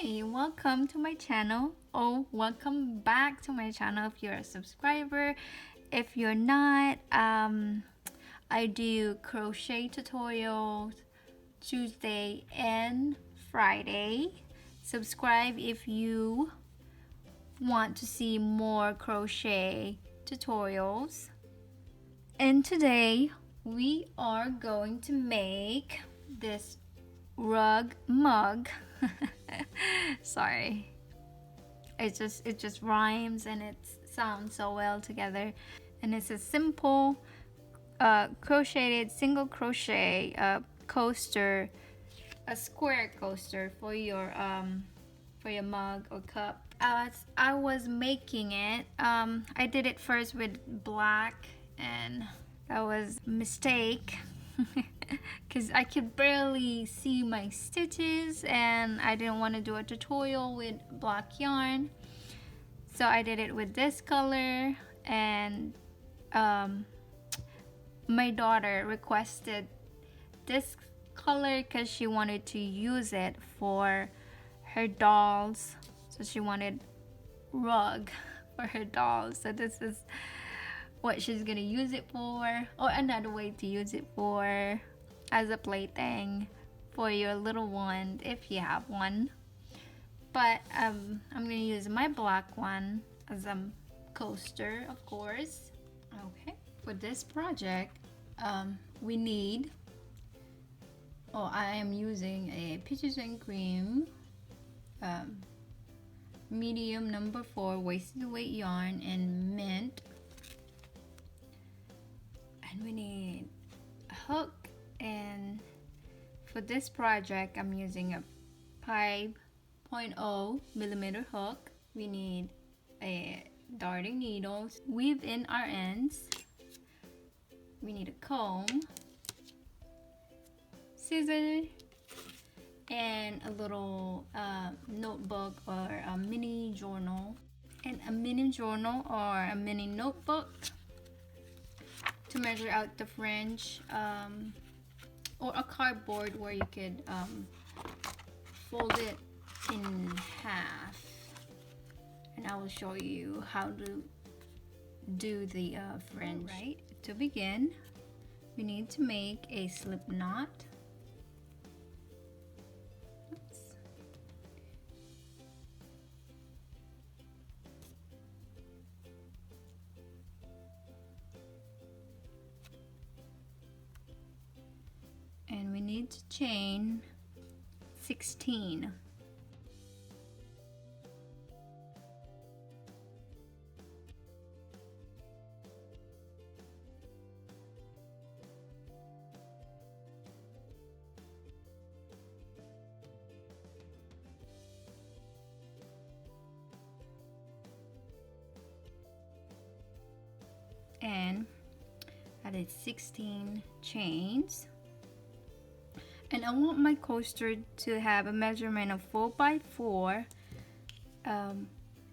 Hi, welcome to my channel. Oh, welcome back to my channel if you're a subscriber. If you're not, I do crochet tutorials Tuesday and Friday. Subscribe if you want to see more crochet tutorials. And today we are going to make this rug mug. Sorry, it just rhymes and it sounds so well together. And it's a simple crocheted single crochet coaster, a square coaster for your mug or cup. As I was making it, I did it first with black, and that was a mistake because I could barely see my stitches and I didn't want to do a tutorial with black yarn, so I did it with this color. And my daughter requested this color because she wanted to use it for her dolls, so she wanted rug for her dolls. So this is what she's gonna use it for, or another way to use it for, as a plaything for your little one if you have one. But I'm gonna use my black one as a coaster, of course. Okay, for this project we need, I am using a peaches and cream medium number 4 waisted weight yarn and mint. And we need a hook, and for this project I'm using a 5.0 millimeter hook. We need a darting needles, weave in our ends. We need a comb, scissors, and a little notebook or a mini journal, and a mini journal or a mini notebook to measure out the fringe, or a cardboard where you could fold it in half. And I will show you how to do the fringe. Right, to begin we need to make a slip knot. And we need to chain 16. And I did 16 chains. And I want my coaster to have a measurement of 4x4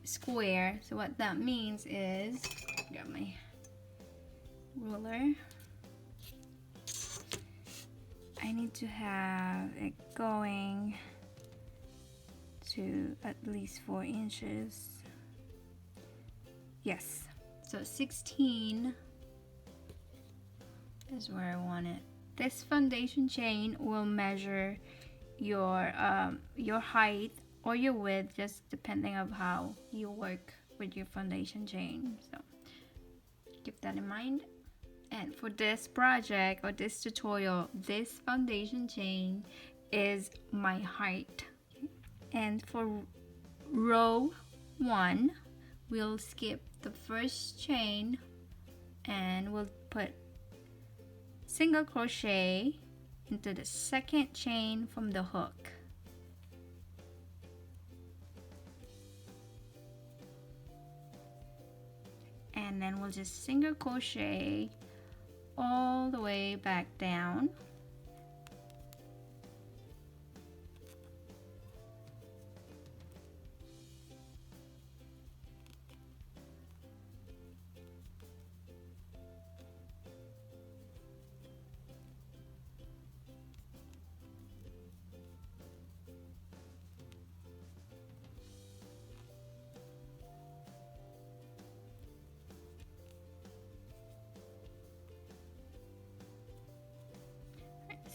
square. So what that means is, got my ruler, I need to have it going to at least 4 inches. Yes, so 16 is where I want it. This foundation chain will measure your height or your width, just depending on how you work with your foundation chain. So keep that in mind. And for this project or this tutorial, this foundation chain is my height. And for row 1, we'll skip the first chain and we'll put single crochet into the second chain from the hook. And then we'll just single crochet all the way back down.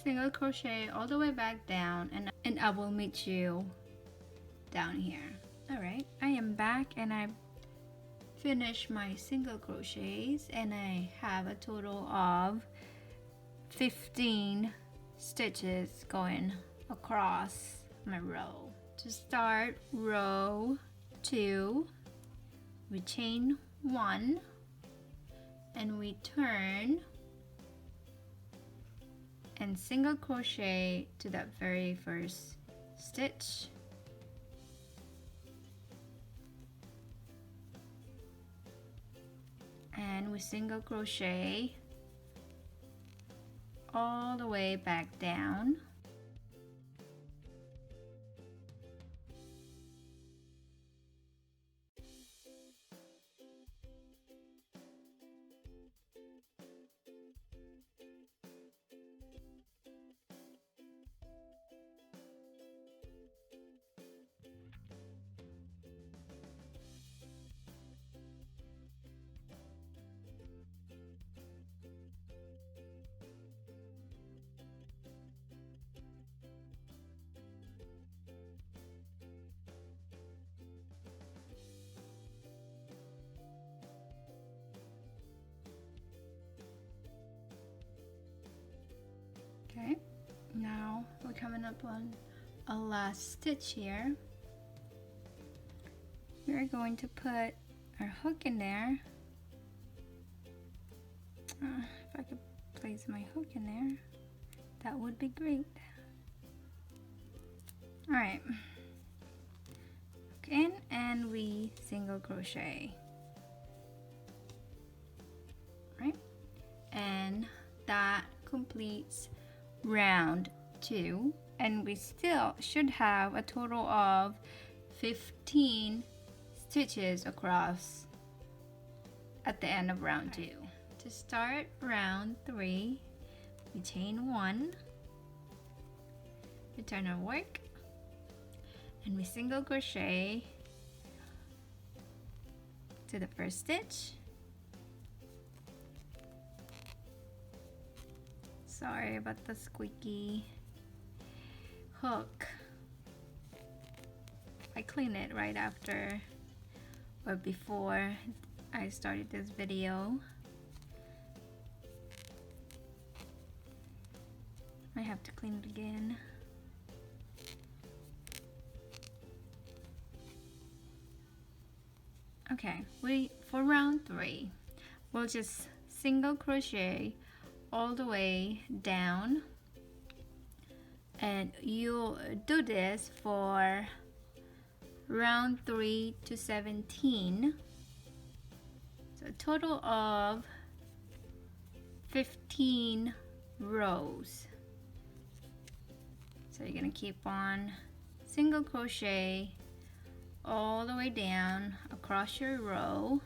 single crochet all the way back down, and I will meet you down here. Alright, I am back and I finished my single crochets, and I have a total of 15 stitches going across my row. To start row 2, we chain 1 and we turn and single crochet to that very first stitch, and we single crochet all the way back down. Okay, now we're coming up on a last stitch here. We're going to put our hook in there. If I could place my hook in there, that would be great. Alright, hook in and we single crochet. Right, and that completes round 2, and we still should have a total of 15 stitches across at the end of round 2. To start round 3, we chain 1, return our work, and we single crochet to the first stitch. Sorry about the squeaky hook. I cleaned it right after or before I started this video. I have to clean it again. Okay, for round 3, we'll just single crochet all the way down, and you'll do this for round 3 to 17, so a total of 15 rows. So you're gonna keep on single crochet all the way down across your row.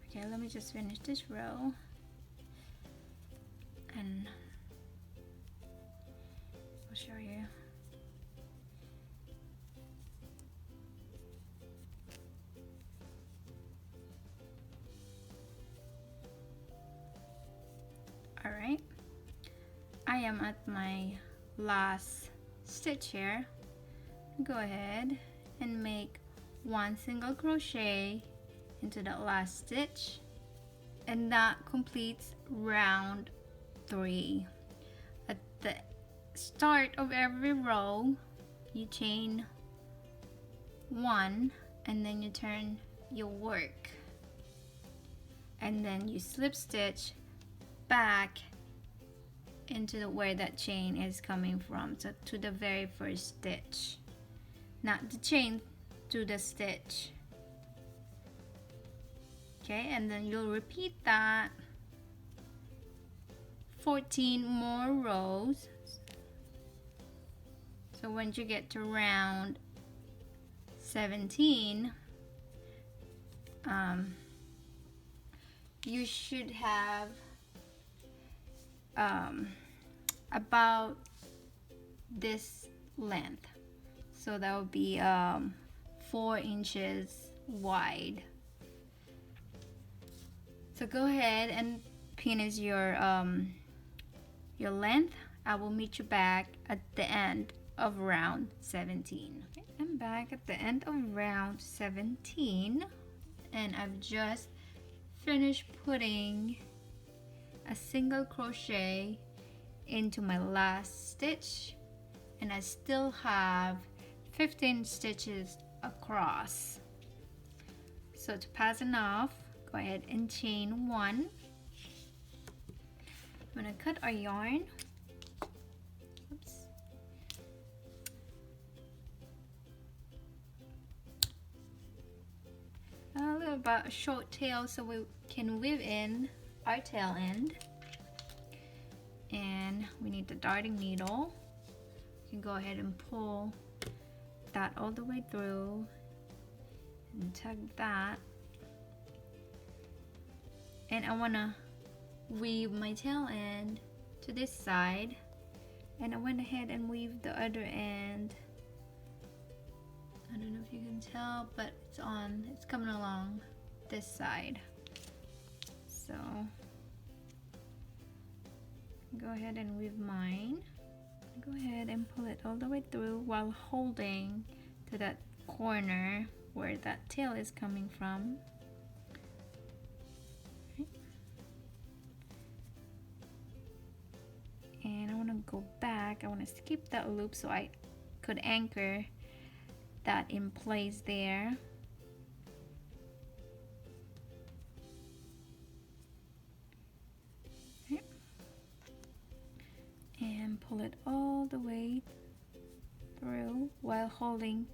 Okay, let me just finish this row and I'll show you. Alright, I am at my last stitch here. Go ahead and make 1 single crochet into that last stitch, and that completes round 3. At the start of every row, you chain 1 and then you turn your work, and then you slip stitch back into where that chain is coming from, so to the very first stitch, not the chain, to the stitch. Okay, and then you'll repeat that 14 more rows. So once you get to round 17, you should have about this length. So that would be 4 inches wide. So go ahead and finish your length. I will meet you back at the end of round 17. Okay, I'm back at the end of round 17, and I've just finished putting a single crochet into my last stitch, and I still have 15 stitches across. So to pass it off, go ahead and chain 1. I'm gonna cut our yarn. Oops. A little about a short tail so we can weave in our tail end. And we need the darting needle. You can go ahead and pull that all the way through and tug that. And I want to weave my tail end to this side, and I went ahead and weaved the other end. I don't know if you can tell, but it's coming along this side. So go ahead and weave mine. Go ahead and pull it all the way through while holding to that corner where that tail is coming from. And I want to go back. I want to skip that loop so I could anchor that in place there. Okay. And pull it all the way through while holding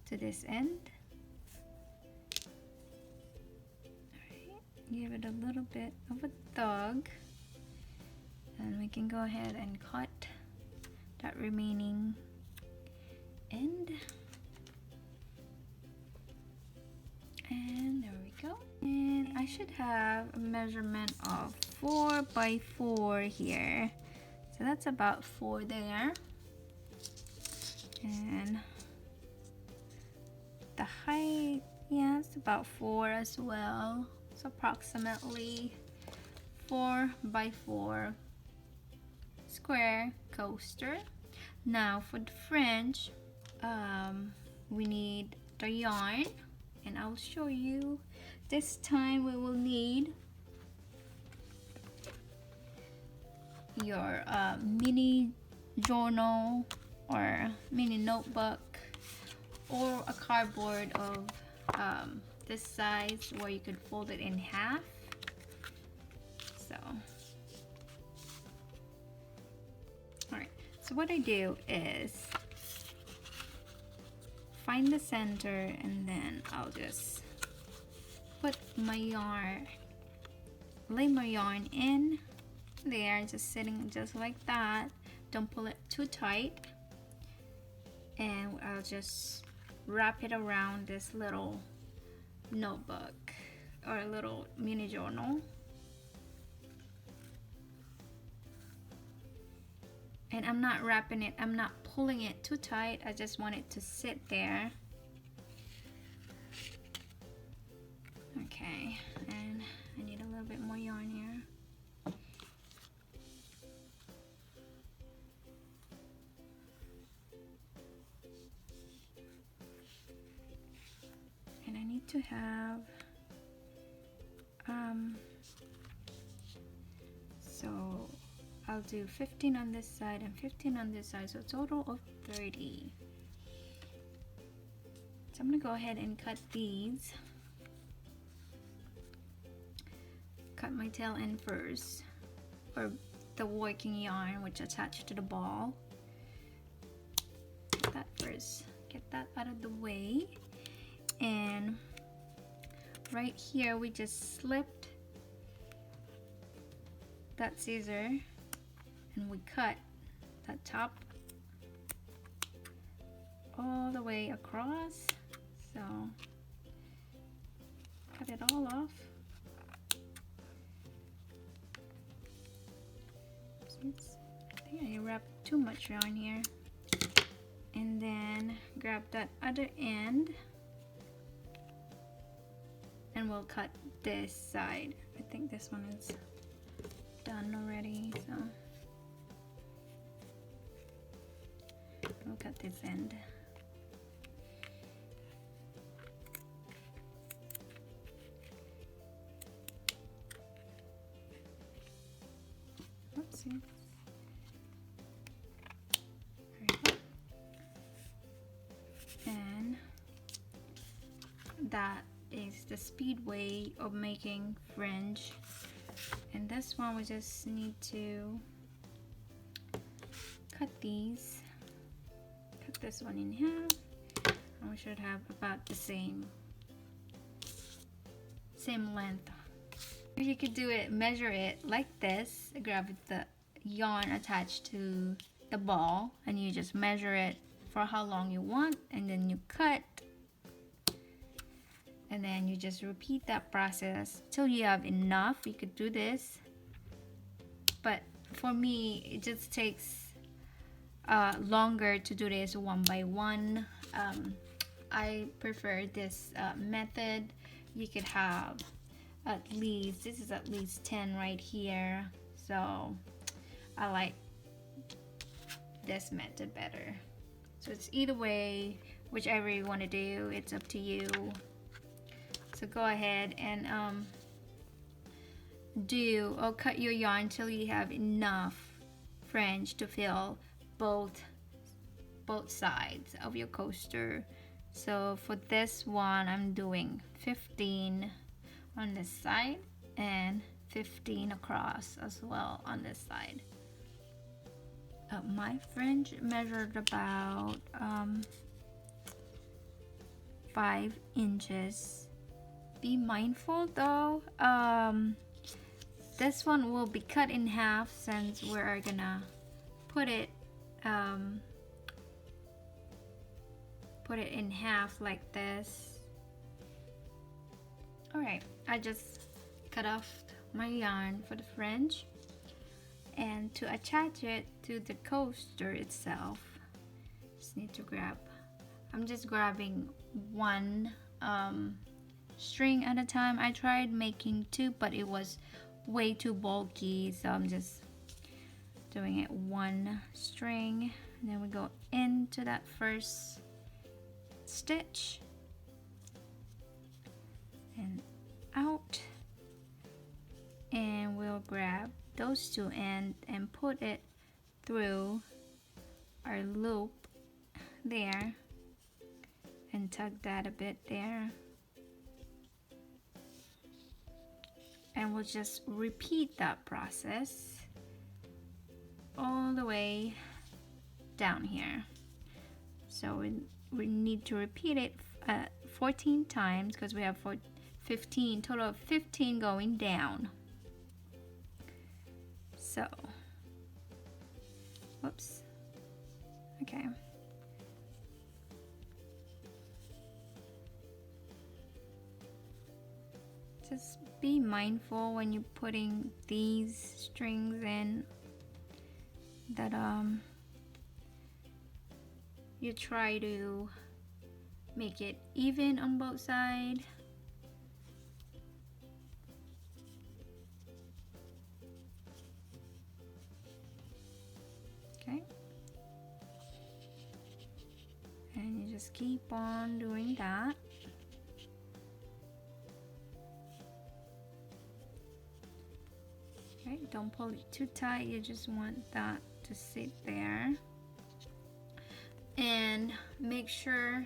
to this end. Alright, give it a little bit of a tug. And we can go ahead and cut that remaining end. And there we go. And I should have a measurement of 4 by 4 here. So that's about 4 there. And the height, yeah, it's about 4 as well. So approximately 4 by 4 square coaster. Now for the fringe, we need the yarn, and I'll show you. This time we will need your mini journal or mini notebook, or a cardboard of this size where you could fold it in half. So So what I do is find the center, and then I'll just put my yarn, lay my yarn in there, just sitting just like that. Don't pull it too tight, and I'll just wrap it around this little notebook or a little mini journal. And I'm not wrapping it, I'm not pulling it too tight, I just want it to sit there. Okay, and I need a little bit more yarn here. And I need to have, so I'll do 15 on this side and 15 on this side, so a total of 30. So I'm gonna go ahead and cut these. Cut my tail end first, or the working yarn which attached to the ball. Cut that first, get that out of the way. And right here we just slipped that scissor and we cut that top all the way across. So cut it all off. Oops, I think I wrapped too much yarn here. and then grab that other end and we'll cut this side. I think this one is done already, so we'll cut this end. Oopsie. And that is the speed way of making fringe, and this one we just need to cut these, cut this one in half, and we should have about the same length. You could do it, measure it like this, grab the yarn attached to the ball and you just measure it for how long you want, and then you cut, and then you just repeat that process till you have enough. You could do this, but for me it just takes longer to do this one by one. I prefer this method. You could have at least, this is at least 10 right here, so I like this method better. So it's either way, whichever you want to do, it's up to you. So go ahead and cut your yarn till you have enough fringe to fill both sides of your coaster. So for this one I'm doing 15 on this side and 15 across as well on this side. My fringe measured about 5 inches. Be mindful though, this one will be cut in half since we're gonna put it in half like this. Alright, I just cut off my yarn for the fringe, and to attach it to the coaster itself, just need to I'm just grabbing one string at a time. I tried making 2, but it was way too bulky, so I'm just doing it 1 string, and then we go into that first stitch and out, and we'll grab those 2 ends and put it through our loop there and tug that a bit there, and we'll just repeat that process all the way down here. So we need to repeat it 14 times because we have 15, total of 15 going down. So, whoops, okay. Just be mindful when you're putting these strings in that you try to make it even on both sides. Okay, and you just keep on doing that. Okay, don't pull it too tight, you just want that to sit there. And make sure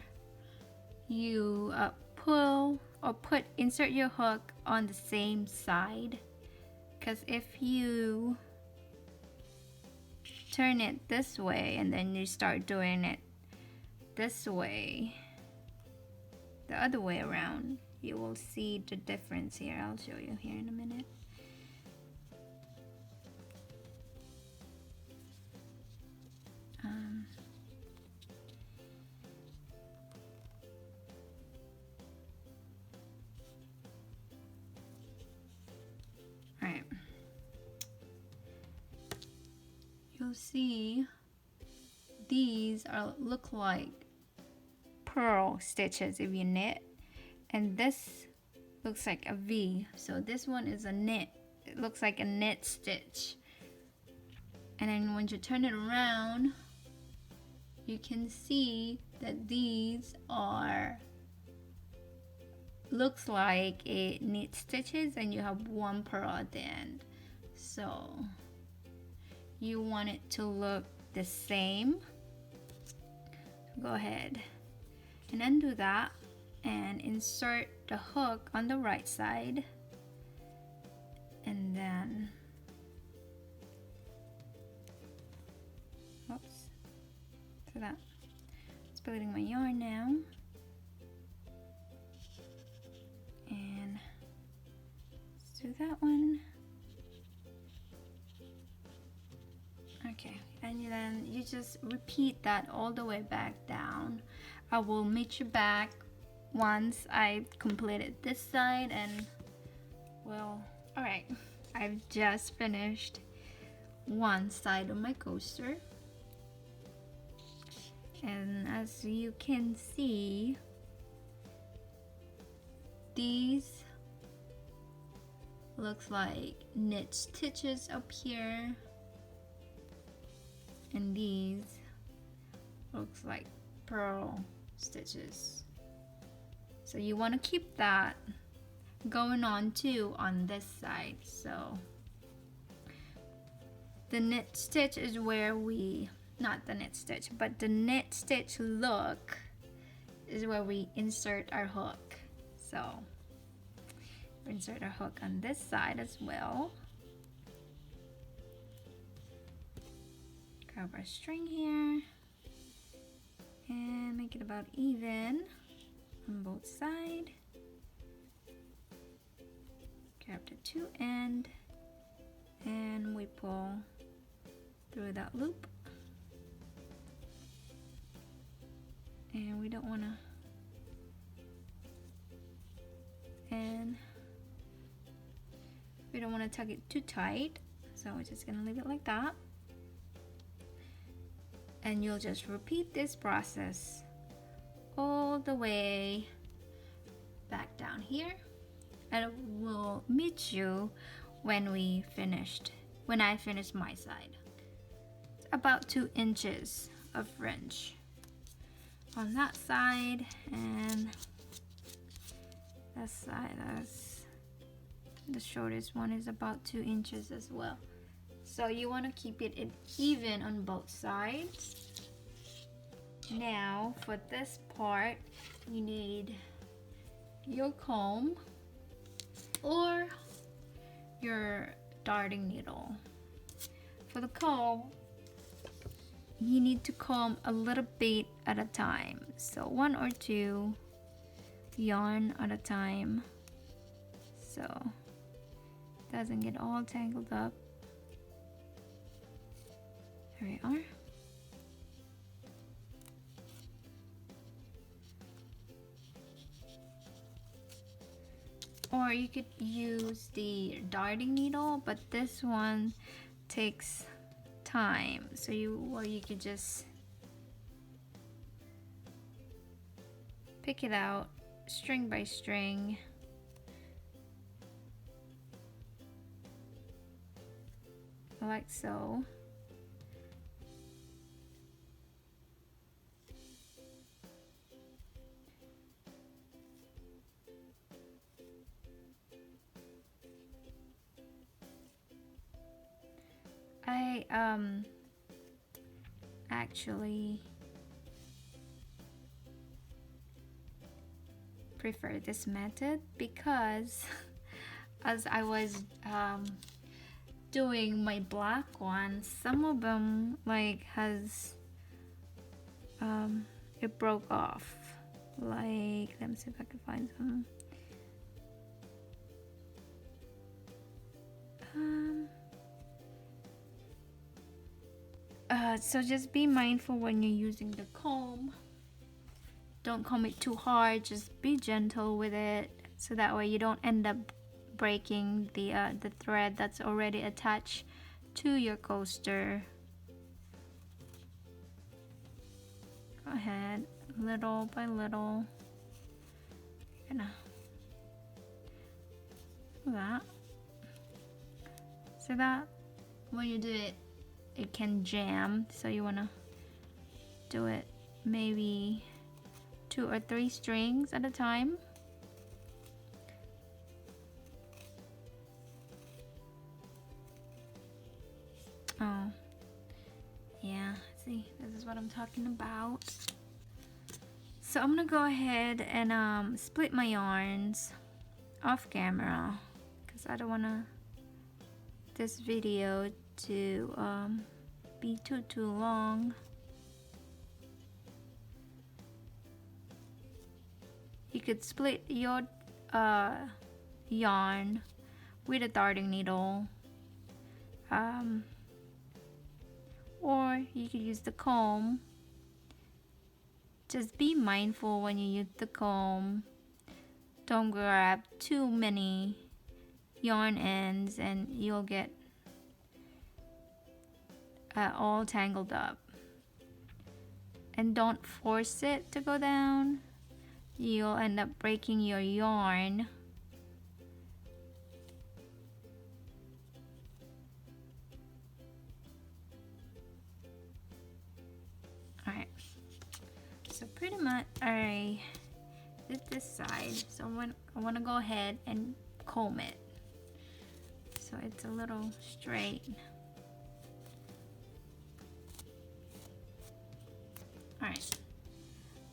you pull or insert your hook on the same side, because if you turn it this way and then you start doing it this way, the other way around, you will see the difference here. I'll show you here in a minute. Alright, you'll see these look like purl stitches if you knit, and this looks like a V. So this one is a knit. It looks like a knit stitch. And then when you turn it around, you can see that these are looks like a knit stitches, and you have one purl at the end. So you want it to look the same. Go ahead and undo that and insert the hook on the right side, and then oops, so that splitting my yarn now, and let's do that one. Okay, and then you just repeat that all the way back down. I will meet you back once I've completed this side, and well, alright, I've just finished one side of my coaster, and as you can see, these looks like knit stitches up here, and these looks like purl stitches. So you want to keep that going on too on this side. So the knit stitch is where we, not the knit stitch, but the knit stitch look is where we insert our hook. So we insert our hook on this side as well. Grab our string here and make it about even on both sides. Grab the two end and we pull through that loop, and we don't want to, and we don't want to tug it too tight, so we're just gonna leave it like that. And you'll just repeat this process all the way back down here, and we'll meet you when I finish my side. It's about 2 inches of fringe on that side, and that side, that's the shortest one, is about 2 inches as well. So you want to keep it even on both sides. Now for this part, you need your comb or your darting needle. For the comb, you need to comb a little bit at a time, so 1 or 2 yarn at a time, so it doesn't get all tangled up. There we are. Or you could use the darting needle, but this one takes time, so you could just pick it out string by string, like so. I actually prefer this method because as I was doing my black one, some of them like has it broke off. Like, let me see if I can find some. So just be mindful when you're using the comb. Don't comb it too hard, just be gentle with it, so that way you don't end up breaking the thread that's already attached to your coaster. go ahead, little by little, gonna do that. So that when you do it, it can jam, so you wanna do it maybe 2 or 3 strings at a time. Oh, yeah, see, this is what I'm talking about. So I'm gonna go ahead and split my yarns off camera because I don't wanna this video to be too long. You could split your yarn with a darning needle, or you could use the comb. Just be mindful when you use the comb. Don't grab too many yarn ends and you'll get all tangled up. And don't force it to go down. You'll end up breaking your yarn. Alright, so pretty much I did this side, so I want to go ahead and comb it so it's a little straight. Alright,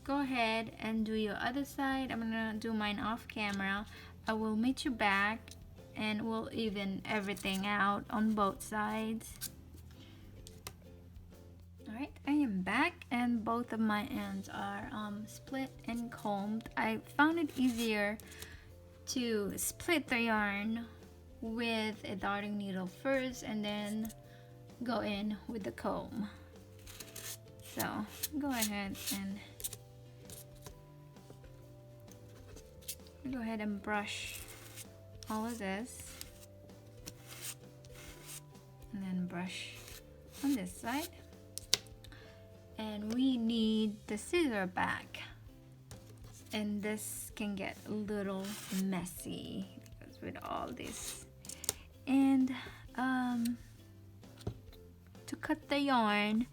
go ahead and do your other side. I'm gonna do mine off camera. I will meet you back and we'll even everything out on both sides. Alright, I am back and both of my ends are split and combed. I found it easier to split the yarn with a darning needle first and then go in with the comb. So go ahead and brush all of this and then brush on this side. And we need the scissor back, and this can get a little messy because with all this. And to cut the yarn,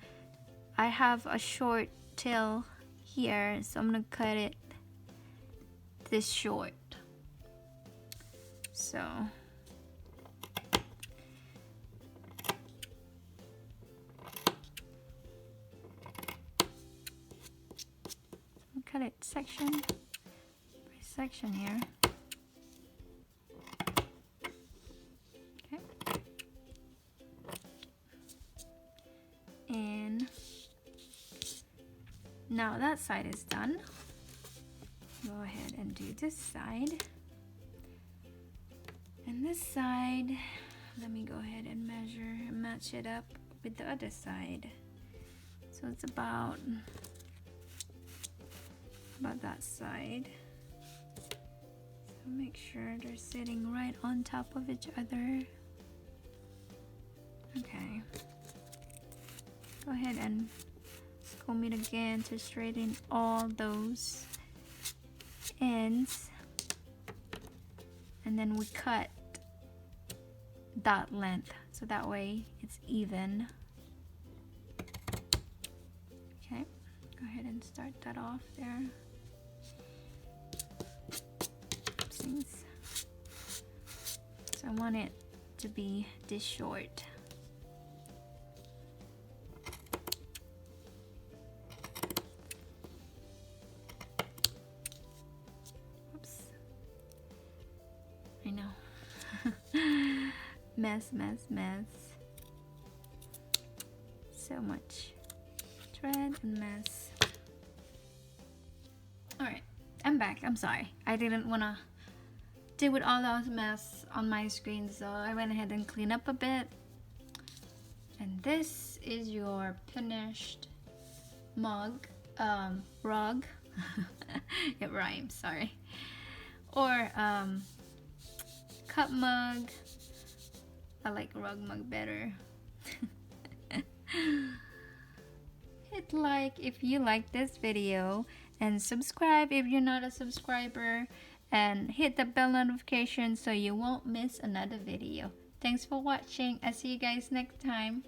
I have a short tail here, so I'm gonna cut it this short. So cut it section by section here. Okay. And now that side is done. Go ahead and do this side. And this side, let me go ahead and measure and match it up with the other side. So it's about that side. So make sure they're sitting right on top of each other. Okay. Go ahead and comb it again to straighten all those ends. And then we cut that length so that way it's even. Okay, go ahead and start that off there. So I want it to be this short. Oops. I know. Mess. So much thread and mess. Alright, I'm back. I'm sorry. I didn't want to deal with all those mess on my screen, so I went ahead and cleaned up a bit. And this is your finished rug. It rhymes, sorry. Or cup mug. I like rug mug better. hit like if you like this video, and subscribe if you're not a subscriber, and hit the bell notification so you won't miss another video. Thanks for watching. I'll see you guys next time.